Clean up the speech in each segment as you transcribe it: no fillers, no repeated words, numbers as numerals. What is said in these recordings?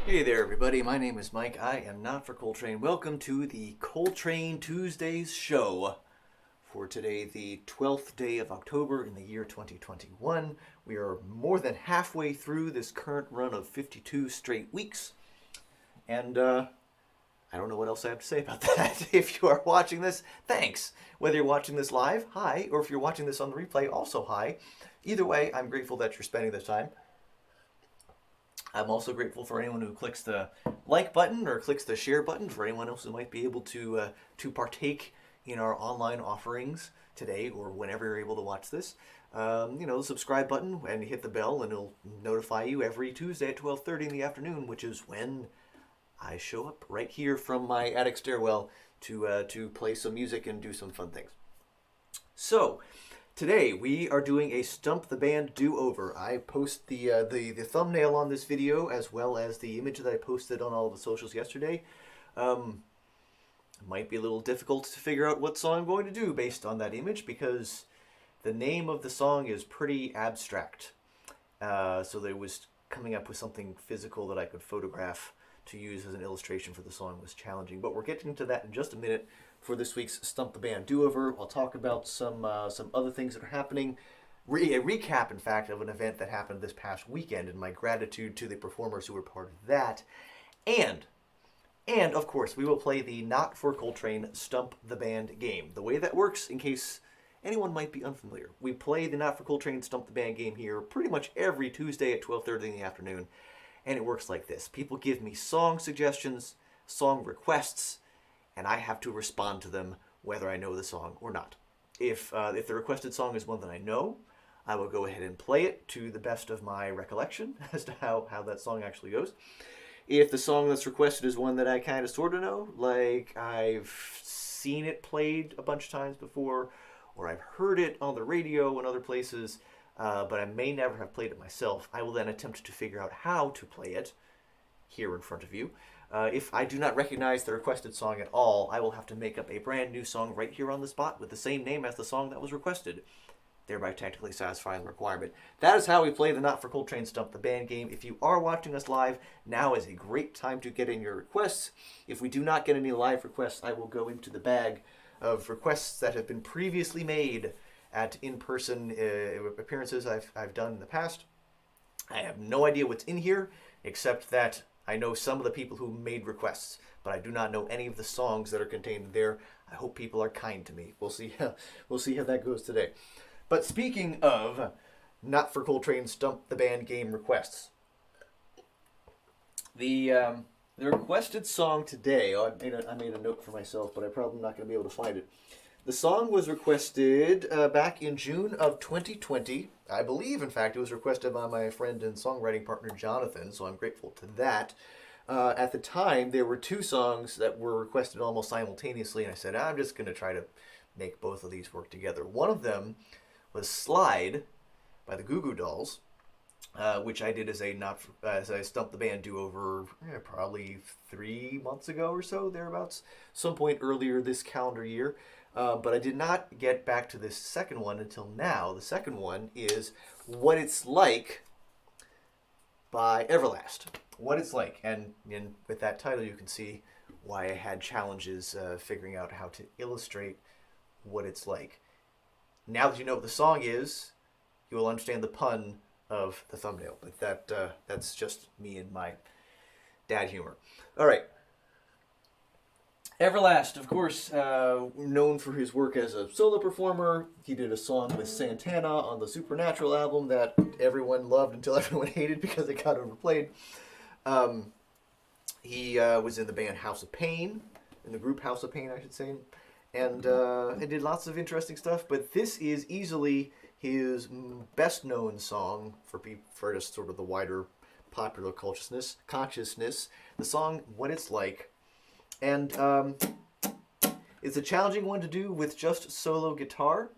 Hey there, everybody. My name is Mike. I am not for Coltrane. Welcome to the Coltrane Tuesdays show for today, the 12th day of October in the year 2021. We are more than halfway through this current run of 52 straight weeks. And I don't know what else I have to say about that. If you are watching this, thanks. Whether you're watching this live, hi. Or if you're watching this on the replay, also hi. Either way, I'm grateful that you're spending the time. I'm also grateful for anyone who clicks the like button or clicks the share button, for anyone else who might be able to partake in our online offerings today or whenever you're able to watch this. The subscribe button and hit the bell, and it'll notify you every Tuesday at 12:30 in the afternoon, which is when I show up right here from my attic stairwell to play some music and do some fun things. So, today we are doing a Stump the Band do-over. I post the thumbnail on this video as well as the image that I posted on all the socials yesterday. It might be a little difficult to figure out what song I'm going to do based on that image because the name of the song is pretty abstract. So there was coming up with something physical that I could photograph to use as an illustration for the song was challenging. But we're getting to that in just a minute. For this week's Stump the Band do-over, I'll talk about some other things that are happening. A recap, in fact, of an event that happened this past weekend and my gratitude to the performers who were part of that. And of course, we will play the Not for Coltrane Stump the Band game. The way that works, in case anyone might be unfamiliar, we play the Not for Coltrane Stump the Band game here pretty much every Tuesday at 12:30 in the afternoon. And it works like this. People give me song suggestions, song requests, and I have to respond to them whether I know the song or not. If the requested song is one that I know, I will go ahead and play it to the best of my recollection as to how that song actually goes. If the song that's requested is one that I kind of sort of know, like I've seen it played a bunch of times before, or I've heard it on the radio and other places, but I may never have played it myself, I will then attempt to figure out how to play it here in front of you. If I do not recognize the requested song at all, I will have to make up a brand new song right here on the spot with the same name as the song that was requested, thereby technically satisfying the requirement. That is how we play the Not for Coltrane Stump the Band game. If you are watching us live, now is a great time to get in your requests. If we do not get any live requests, I will go into the bag of requests that have been previously made at in-person appearances I've done in the past. I have no idea what's in here, except that I know some of the people who made requests, but I do not know any of the songs that are contained there. I hope people are kind to me. We'll see how that goes today. But speaking of Not for Coltrane Stump the Band game requests, the requested song today, I made a note for myself, but I'm probably not going to be able to find it. The song was requested back in June of 2020. I believe, in fact, it was requested by my friend and songwriting partner, Jonathan, so I'm grateful to that. At the time, there were two songs that were requested almost simultaneously, and I said, I'm just going to try to make both of these work together. One of them was Slide by the Goo Goo Dolls, which I did as a Stump the Band do-over probably 3 months ago or so, thereabouts, some point earlier this calendar year. But I did not get back to this second one until now. The second one is What It's Like by Everlast. What It's Like. And with that title, you can see why I had challenges figuring out how to illustrate what it's like. Now that you know what the song is, you will understand the pun of the thumbnail. But that's just me and my dad humor. All right. Everlast, of course, known for his work as a solo performer. He did a song with Santana on the Supernatural album that everyone loved until everyone hated because it got overplayed. He was in the band House of Pain, in the group House of Pain, I should say, and he did lots of interesting stuff, but this is easily his best-known song for just sort of the wider popular consciousness, the song What It's Like. And it's a challenging one to do with just solo guitar,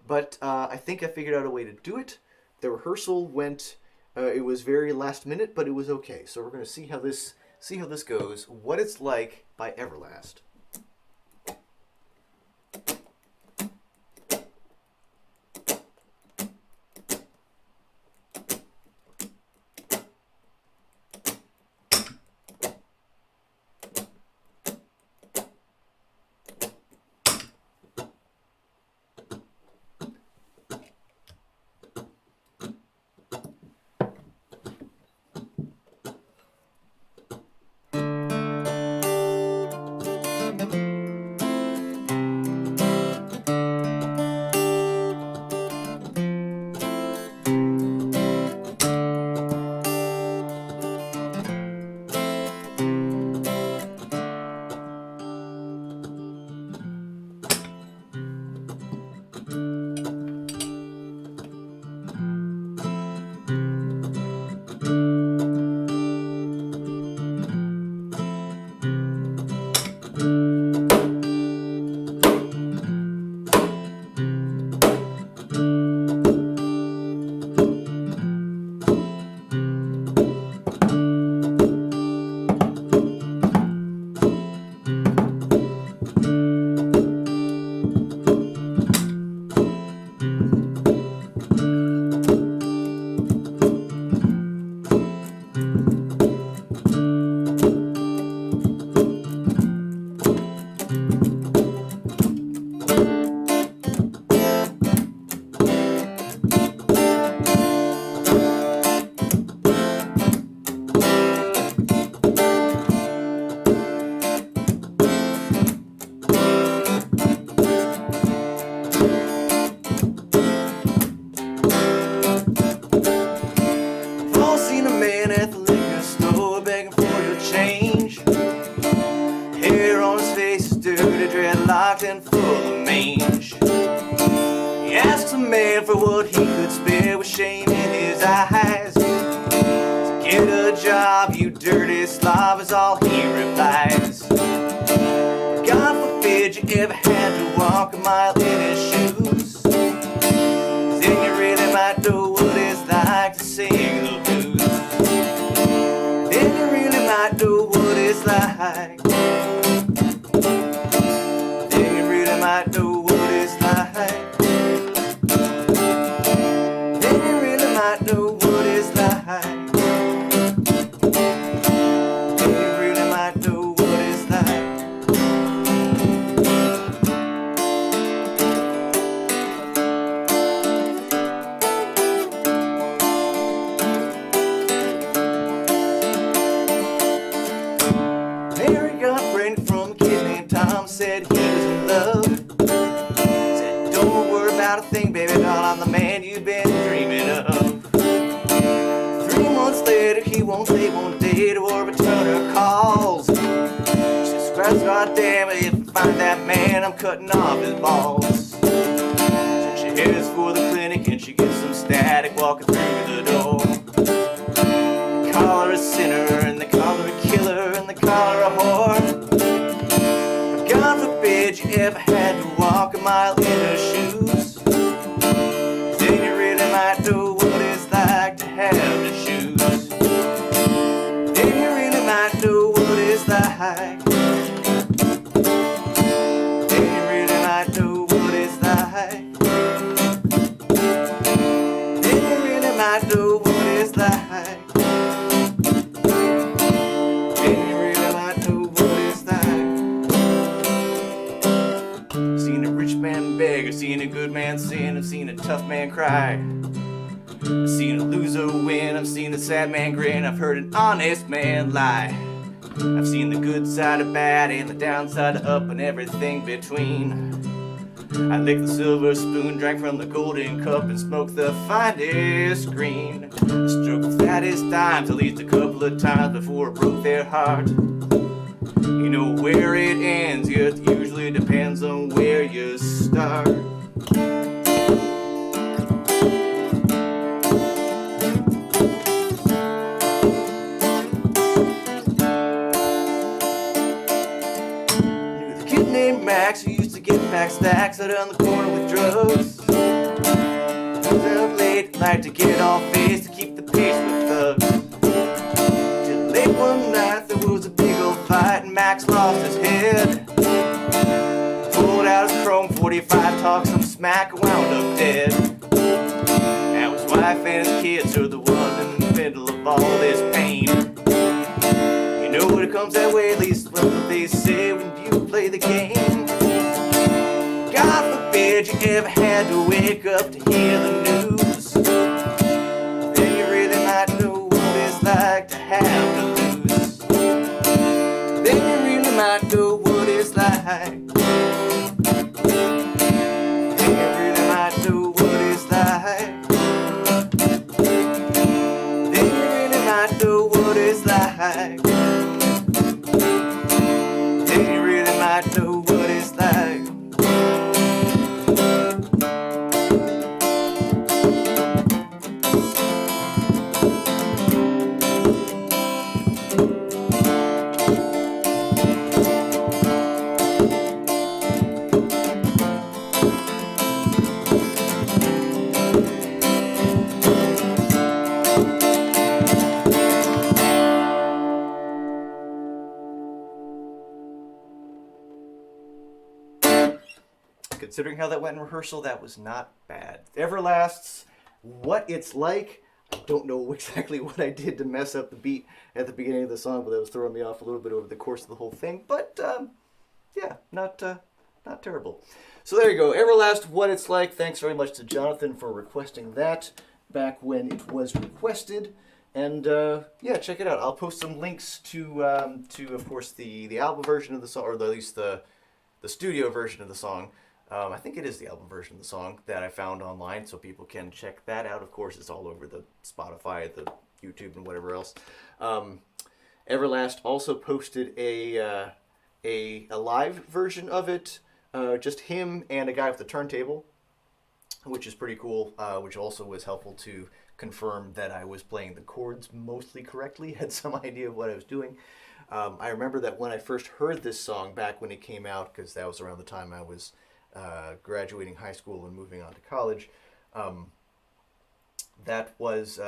but I think I figured out a way to do it. The rehearsal went, it was very last minute, but it was okay. So we're going to see how this goes. What It's Like by Everlast. locked and full of mange. He asks a man for what he could spare with shame in his eyes. So get a job, you dirty slob, is all he replies. God forbid you ever had to walk a mile in his shoes, 'cause then you really might know what it's like to sing the blues. Then you really might know what it's like. Then you really might know what it's like. Then you really might know what it's like. Then you really might know what it's like. Mary got pregnant from a kid named Tom, said he was in love. Said, don't worry about a thing, baby doll, I'm the man you've been dreaming of. 3 months later, he won't say one day to or return her calls. She scratch, God damn it, if I find that man, I'm cutting off his balls. So she heads for the clinic and she gets some static walking through the door. They call her a sinner and they call her a killer and they call her a whore. But God forbid you ever had to walk a mile in her shoes, 'cause then you really might know what it's like to have the shoes. Then you really might know what it's like. Then you really might know what it's like. Then you really might know what it's like. Then you really might know what it's like. Seen a rich man beg, I've seen a good man sin, I've seen a tough man cry. I've seen a loser win, I've seen a sad man grin, I've heard an honest man lie. I've seen the good side of bad and the downside of up and everything between. I licked the silver spoon, drank from the golden cup, and smoked the finest green. Stroked the fattest dimes at least a couple of times before it broke their heart. You know where it ends, it usually depends on where you start. Knew the kid named Max who used to get back stacks out on the corner with drugs. He was up late at night to get off face to keep the pace with thugs. Till late one night there was a big old fight and Max lost his head. Pulled out his chrome 45, talked some smack, and wound up dead. Now his wife and his kids are the one in the middle of all this pain. You know when it comes that way, at least that's what they say when you play the game. God forbid you ever had to wake up to hear the news, then you really might know what it's like to have to lose. Then you really might know what it's like. Then you really might know what it's like. Then you really might know what it's like. Then you really might know what it's like. Considering how that went in rehearsal, that was not bad. Everlast's What It's Like. I don't know exactly what I did to mess up the beat at the beginning of the song, but that was throwing me off a little bit over the course of the whole thing. But, yeah, not terrible. So there you go. Everlast, What It's Like. Thanks very much to Jonathan for requesting that back when it was requested. And, yeah, check it out. I'll post some links to of course, the album version of the song, or at least the studio version of the song. I think it is the album version of the song that I found online, so people can check that out. Of course, it's all over the Spotify, the YouTube, and whatever else. Everlast also posted a live version of it just him and a guy with the turntable, which is pretty cool, which also was helpful to confirm that I was playing the chords mostly correctly, had some idea of what I was doing. I remember that when I first heard this song back when it came out, because that was around the time I was graduating high school and moving on to college. Um, that was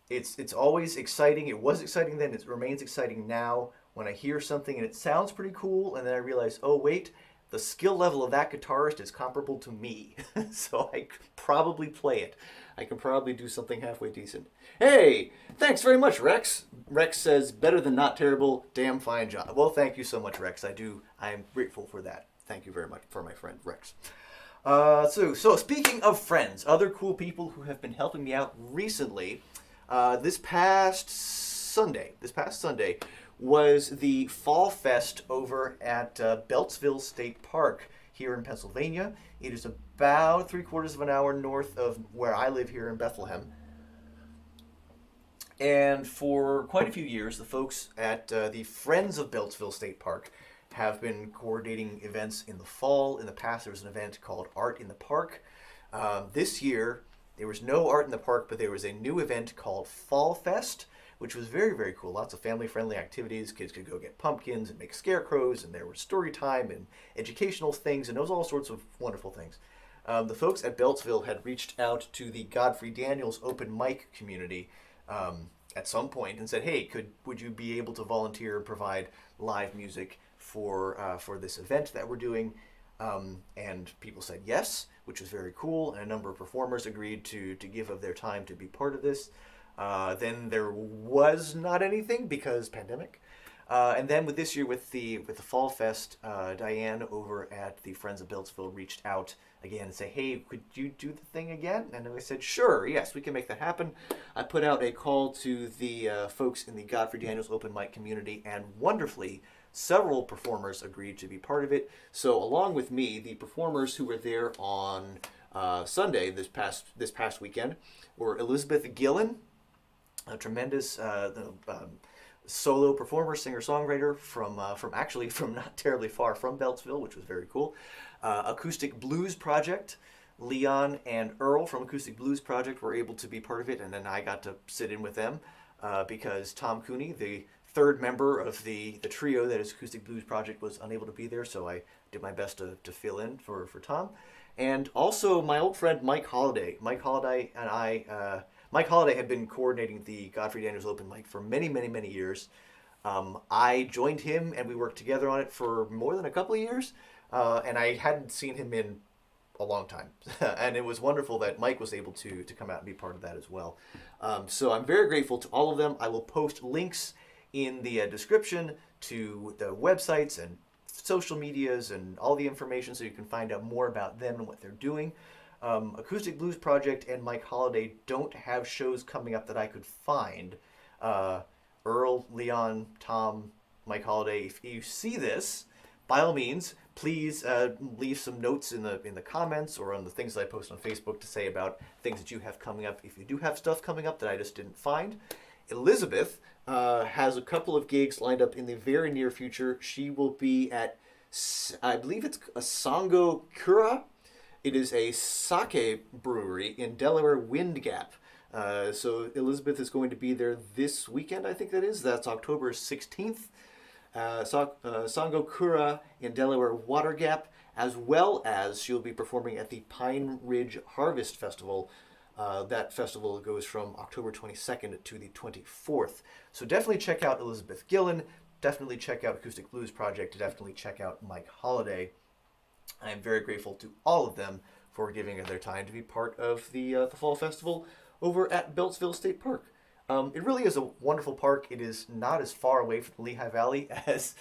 it's always exciting. It was exciting then. It remains exciting now when I hear something and it sounds pretty cool, and then I realize, oh wait, the skill level of that guitarist is comparable to me, so I could probably play it. I can probably do something halfway decent. Hey, thanks very much, Rex. Rex says, better than not terrible, damn fine job. Well, thank you so much, Rex. I am grateful for that. Thank you very much for my friend, Rex. So speaking of friends, other cool people who have been helping me out recently, this past Sunday was the Fall Fest over at Beltsville State Park here in Pennsylvania. It is about 3/4 of an hour north of where I live here in Bethlehem. And for quite a few years, the folks at the Friends of Beltsville State Park have been coordinating events in the fall. In the past, there was an event called Art in the Park. This year, there was no Art in the Park, but there was a new event called Fall Fest, which was very, very cool. Lots of family-friendly activities. Kids could go get pumpkins and make scarecrows, and there was story time and educational things, and there was all sorts of wonderful things. The folks at Beltsville had reached out to the Godfrey Daniels open mic community at some point and said, "Hey, would you be able to volunteer and provide live music for this event that we're doing?" And people said yes, which was very cool, and a number of performers agreed to give of their time to be part of this. Then there was not anything because pandemic. And then with this year, with the Fall Fest, Diane over at the Friends of Beltsville reached out again and say, "Hey, could you do the thing again?" And I said, "Sure, yes, we can make that happen." I put out a call to the folks in the Godfrey Daniels open mic community, and wonderfully, several performers agreed to be part of it. So along with me, the performers who were there on Sunday this past weekend were Elizabeth Gillen, a tremendous solo performer, singer-songwriter from not terribly far from Beltsville, which was very cool. Acoustic Blues Project, Leon and Earl from Acoustic Blues Project were able to be part of it, and then I got to sit in with them because Tom Cooney, the third member of the trio that is Acoustic Blues Project, was unable to be there, so I did my best to fill in for Tom. And also my old friend Mike Holliday. Mike Holliday had been coordinating the Godfrey Daniels open mic for many, many, many years. I joined him and we worked together on it for more than a couple of years, and I hadn't seen him in a long time. And it was wonderful that Mike was able to come out and be part of that as well. So I'm very grateful to all of them. I will post links in the description to the websites and social medias and all the information so you can find out more about them and what they're doing. Acoustic Blues Project and Mike Holliday don't have shows coming up that I could find. Earl, Leon, Tom, Mike Holliday, if you see this, by all means, please leave some notes in the comments or on the things that I post on Facebook to say about things that you have coming up. If you do have stuff coming up that I just didn't find. Elizabeth has a couple of gigs lined up in the very near future. She will be at, I believe it's a Sango Kura. It is a sake brewery in Delaware Wind Gap. So Elizabeth is going to be there this weekend, I think that is. That's October 16th. Sango Kura in Delaware Water Gap, as well as she'll be performing at the Pine Ridge Harvest Festival. That festival goes from October 22nd to the 24th. So definitely check out Elizabeth Gillen. Definitely check out Acoustic Blues Project. Definitely check out Mike Holliday. I am very grateful to all of them for giving of their time to be part of the Fall Festival over at Beltsville State Park. It really is a wonderful park. It is not as far away from the Lehigh Valley as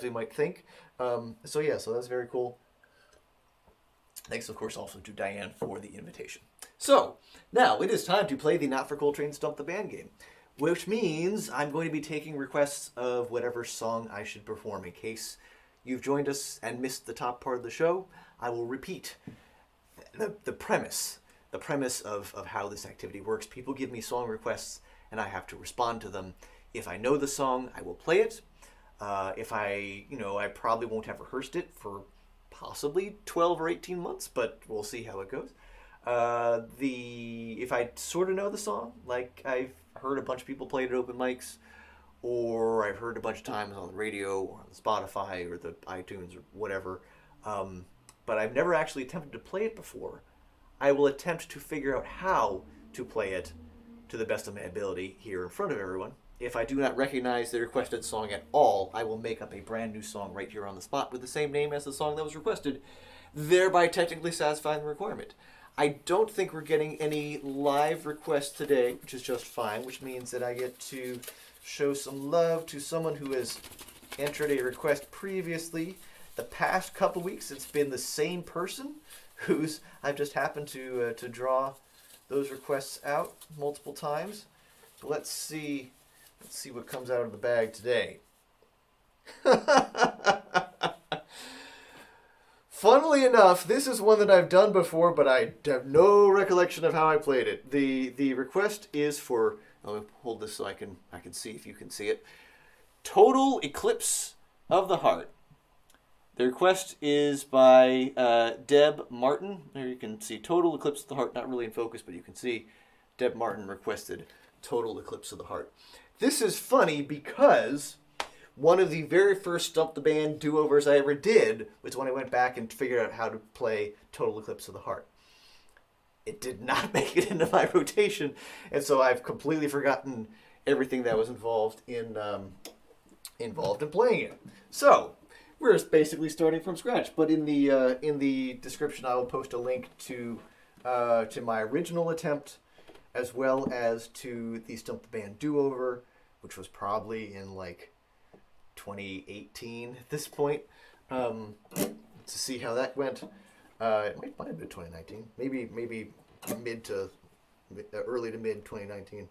we might think. So that's very cool. Thanks, of course, also to Diane for the invitation. So, now it is time to play the Not for Coltrane Stump the Band game, which means I'm going to be taking requests of whatever song I should perform. In case you've joined us and missed the top part of the show, I will repeat the premise of how this activity works. People give me song requests, and I have to respond to them. If I know the song, I will play it. If I probably won't have rehearsed it for possibly 12 or 18 months, but we'll see how it goes. If I sort of know the song, like I've heard a bunch of people play it at open mics, or I've heard a bunch of times on the radio or on the Spotify or the iTunes or whatever, but I've never actually attempted to play it before. I will attempt to figure out how to play it to the best of my ability here in front of everyone. If I do not recognize the requested song at all, I will make up a brand new song right here on the spot with the same name as the song that was requested, thereby technically satisfying the requirement. I don't think we're getting any live requests today, which is just fine, which means that I get to show some love to someone who has entered a request previously. The past couple weeks, it's been the same person who's I've just happened to draw those requests out multiple times. So let's see what comes out of the bag today. Funnily enough, this is one that I've done before, but I have no recollection of how I played it. The request is for, let me hold this so I can see if you can see it. Total Eclipse of the Heart. The request is by Deb Martin. There you can see Total Eclipse of the Heart. Not really in focus, but you can see Deb Martin requested Total Eclipse of the Heart. This is funny because one of the very first Stump the Band do-overs I ever did was when I went back and figured out how to play Total Eclipse of the Heart. It did not make it into my rotation, and so I've completely forgotten everything that was involved in playing it. So we're basically starting from scratch. But in the description, I will post a link to my original attempt, as well as to the Stump the Band do-over, which was probably in like 2018 at this point, to see how that went. It might have been 2019, maybe early to mid 2019.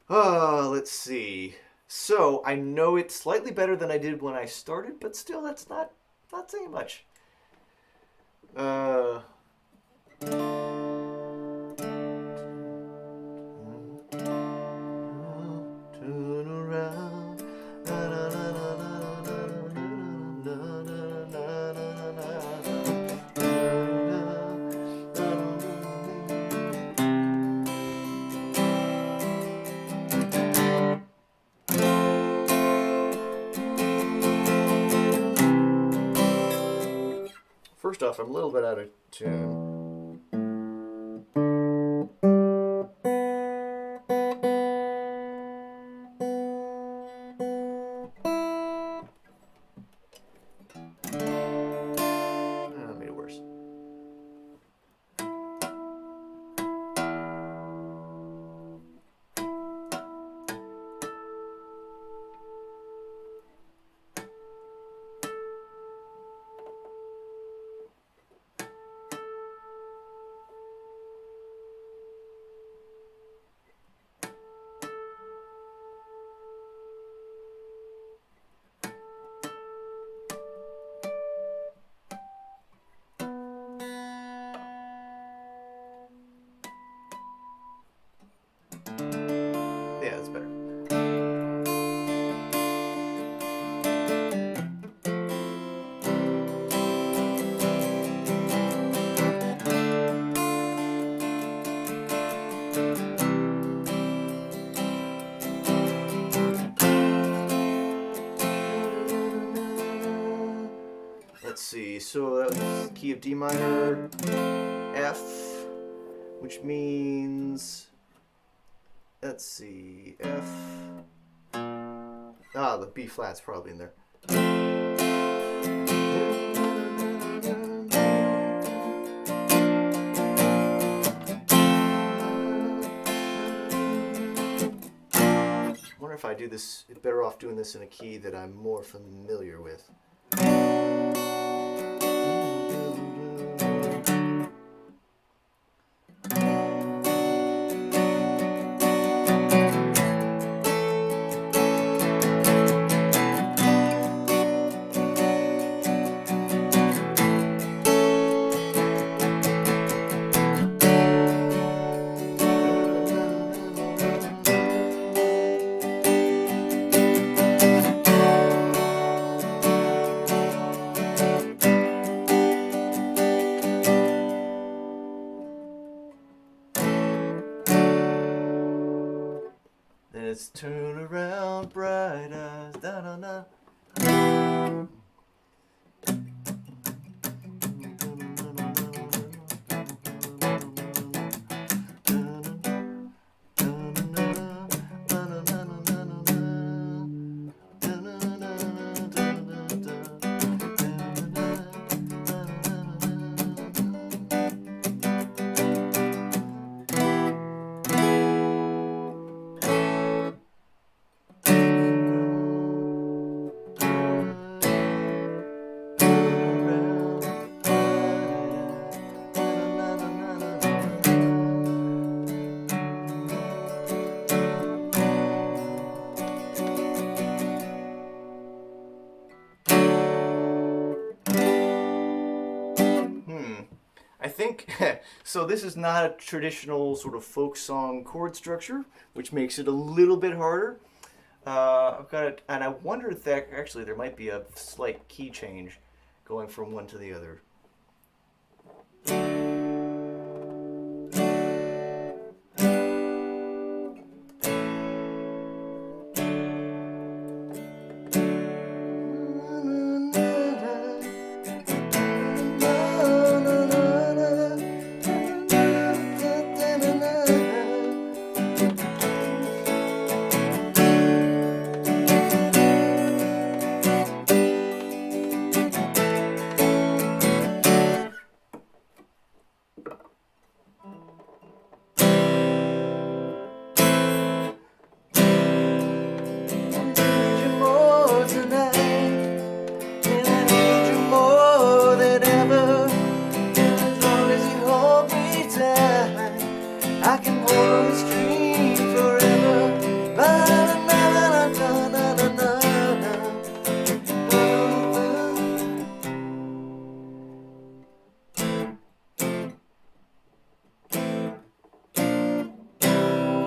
Let's see. So I know it's slightly better than I did when I started, but still, that's not saying much. Turn around. First off, I'm a little bit out of tune. That made it worse. Yeah, that's better. Let's see, so that was key of D minor, F, which means, let's see, F, the B flat's probably in there. I wonder if I do this, better off doing this in a key that I'm more familiar with. it's turn around, bright eyes, da da da. I think, so this is not a traditional sort of folk song chord structure, which makes it a little bit harder. I've got it, and I wonder if that, actually there might be a slight key change going from one to the other.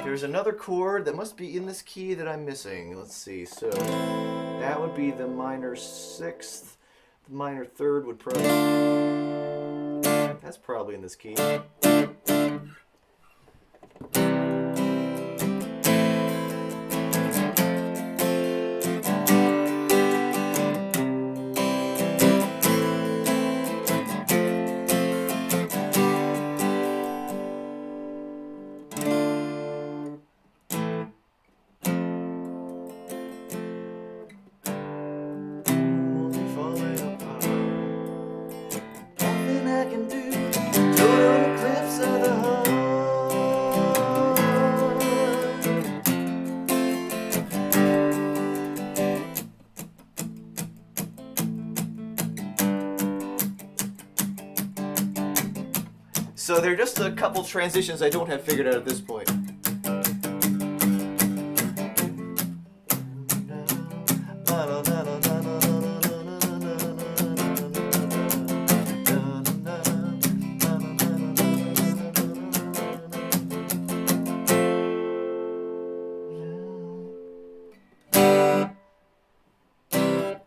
There's another chord that must be in this key that I'm missing. Let's see. So that would be the minor sixth. The minor third would probably... That's probably in this key. So there are just a couple transitions I don't have figured out at this point.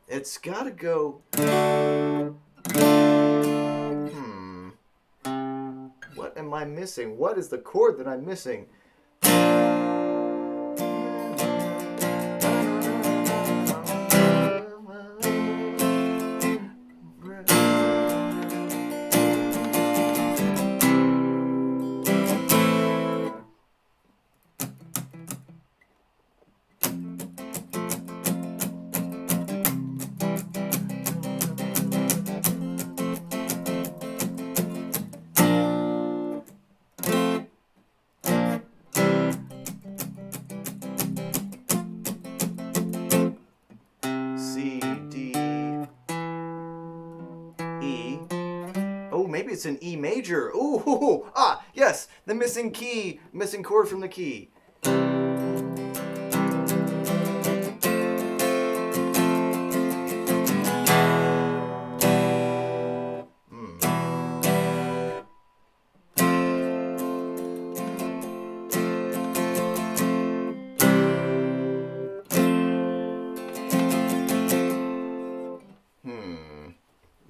It's gotta go. What am I missing? What is the chord that I'm missing? Maybe it's an E major. Ooh, yes, the missing key, missing chord from the key.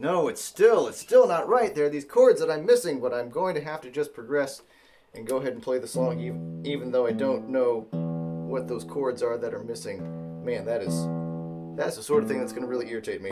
No, it's still not right. There are these chords that I'm missing, but I'm going to have to just progress and go ahead and play the song even though I don't know what those chords are that are missing. Man, that's the sort of thing that's going to really irritate me.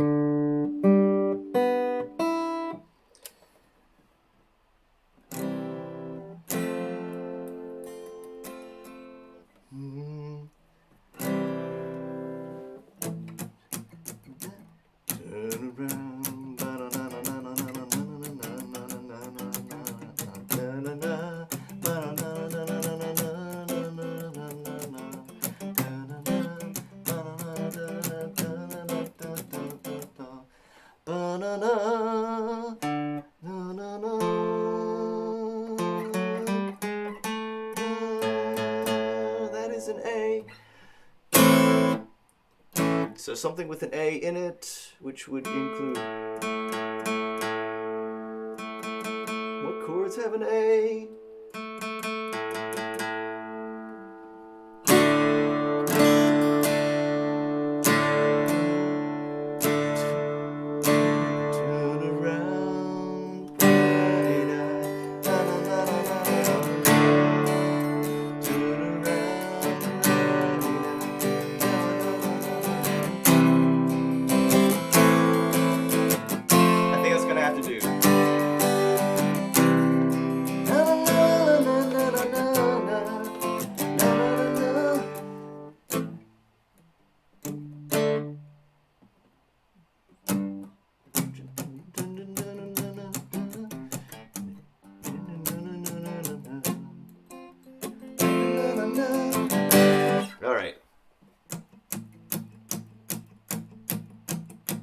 That is an A. So something with an A in it, which would include... What chords have an A?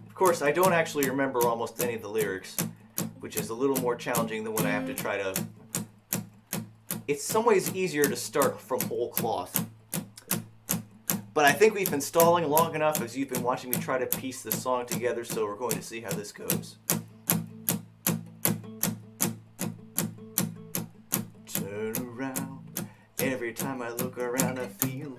Of course, I don't actually remember almost any of the lyrics, which is a little more challenging than when I have to try to... It's some ways easier to start from whole cloth. But I think we've been stalling long enough as you've been watching me try to piece this song together, so we're going to see how this goes. Turn around, every time I look around I feel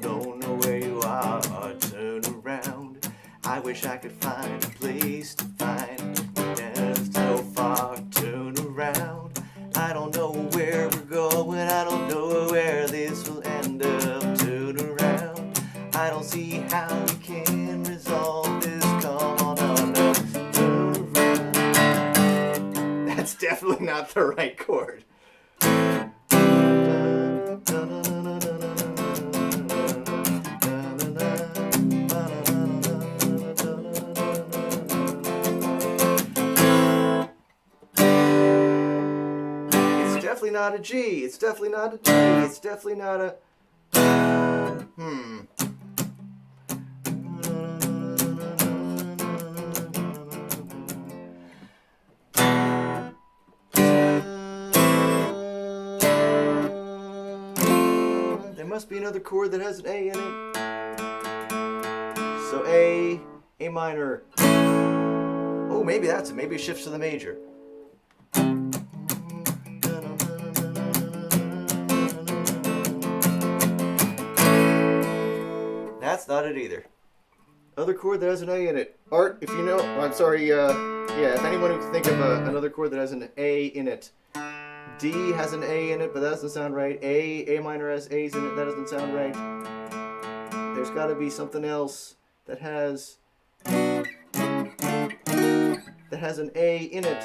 don't know where you are. Turn around, I wish I could find a place to find you so far. Turn around, I don't know where we're going, I don't know where this will end up. Turn around, I don't see how we can resolve this. Come on, turn around. That's definitely not the right chord. Definitely not a G. It's definitely not a G. It's definitely not a... There must be another chord that has an A in it. So A minor. Oh, maybe that's it. Maybe it shifts to the major. That's not it either. Other chord that has an A in it. Art, if you know, I'm sorry, if anyone who can think of another chord that has an A in it. D has an A in it, but that doesn't sound right. A minor has A's in it, that doesn't sound right. There's got to be something else that has an A in it.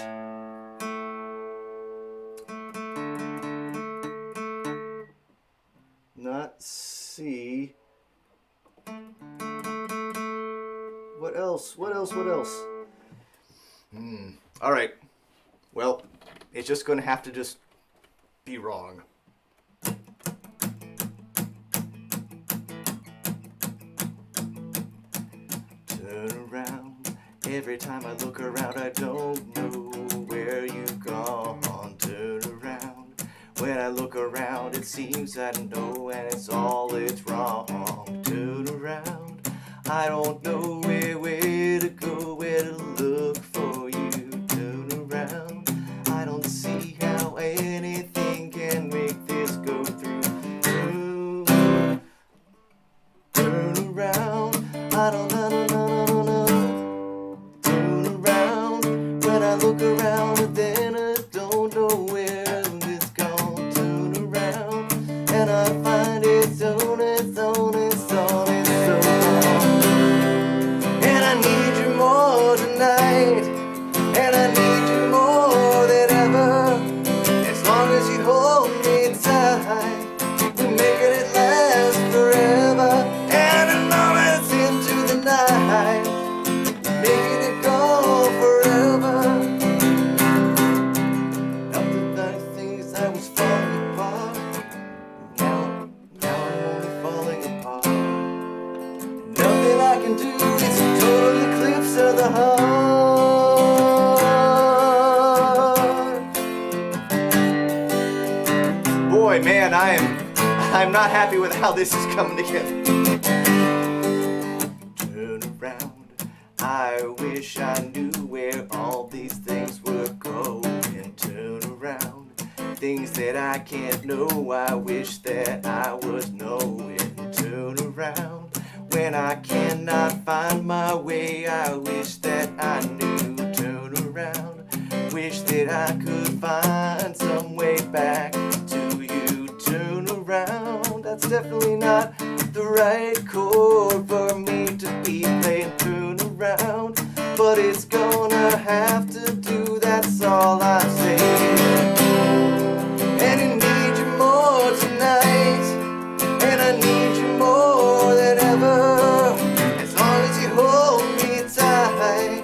Not C. What else? What else? What else? All right. Well, it's just going to have to just be wrong. Turn around. Every time I look around, I don't know where you've gone. Turn around. When I look around, it seems I know, and it's wrong. Turn around. I don't know where to go, where to look for you. Turn around. I don't see how anything can make this go through. Turn around. I don't know. Turn around. When I look around, then I don't know where it's gone. Turn around, and I find it so tonight, and I need you more than ever. As long as you hold me tight, we're making it last forever. And as long as it's into the night, making it go forever. After that things I was falling apart, now I'm only falling apart. Nothing I can do, it's a total eclipse of the heart. Boy, man, I'm not happy with how this is coming together. Turn around, I wish I knew where all these things were going. Turn around, things that I can't know, I wish that I was knowing. Turn around, when I cannot find my way, I wish that I knew. Turn around, wish that I could find some way back to you. Turn around, that's definitely not the right chord for me to be playing. Turn around, but it's gonna have to do, that's all I'm saying. And I need you more tonight, and I need you more than ever. As long as you hold me tight,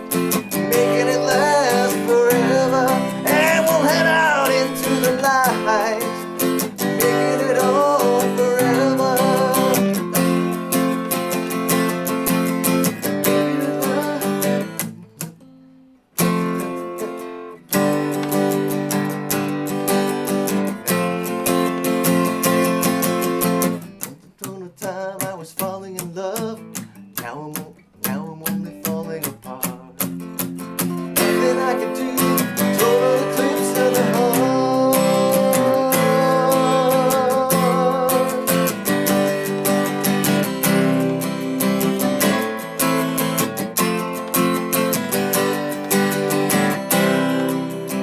making it last forever. And we'll head out into the light, making it all forever. On a time I was falling in love, now I'm only falling apart. Nothing I can do, total eclipse of the heart.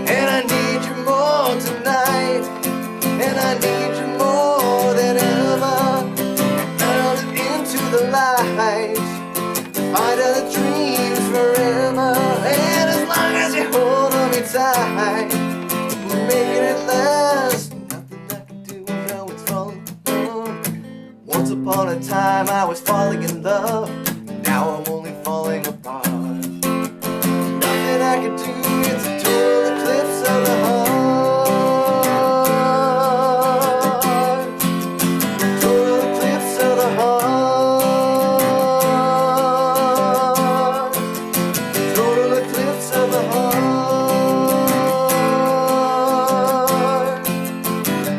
And I need you more tonight, and I need you more than ever. Out into the light, find other dreams forever. And as long as you hold on me tight, we're making it last. Nothing I can do, now it's falling apart. Once upon a time I was falling in love, now I'm only falling apart. Nothing I can do, it's a total eclipse of the heart. Total eclipse of the heart. Total eclipse of the heart.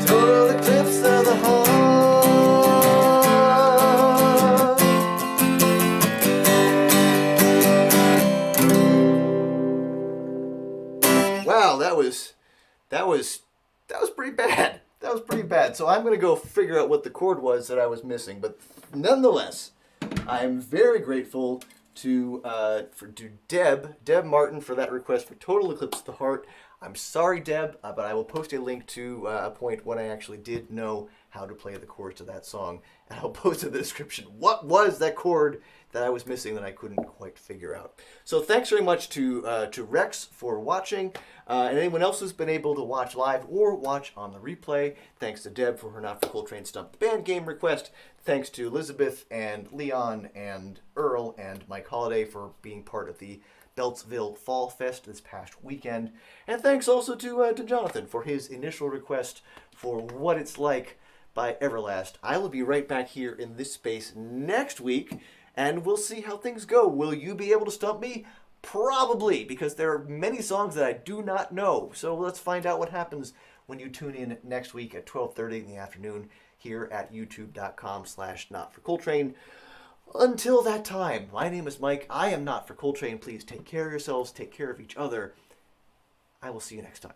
Total eclipse of the heart. Wow, that was pretty bad. That was pretty bad. So I'm going to go figure out what the chord was that I was missing. But nonetheless, I'm very grateful to Deb Martin for that request for Total Eclipse of the Heart. I'm sorry, Deb, but I will post a link to a point when I actually did know how to play the chords to that song, and I'll post in the description what was that chord that I was missing that I couldn't quite figure out. So thanks very much to Rex for watching, and anyone else who's been able to watch live or watch on the replay. Thanks to Deb for her Not for Coltrane Stump the Band game request. Thanks to Elizabeth and Leon and Earl and Mike Holiday for being part of the Beltsville Fall Fest this past weekend. And thanks also to Jonathan for his initial request for What It's Like by Everlast. I will be right back here in this space next week, and we'll see how things go. Will you be able to stump me? Probably, because there are many songs that I do not know. So let's find out what happens when you tune in next week at 12:30 in the afternoon here at youtube.com/notforcoltrane. Until that time, my name is Mike. I am Not for Coltrane. Please take care of yourselves. Take care of each other. I will see you next time.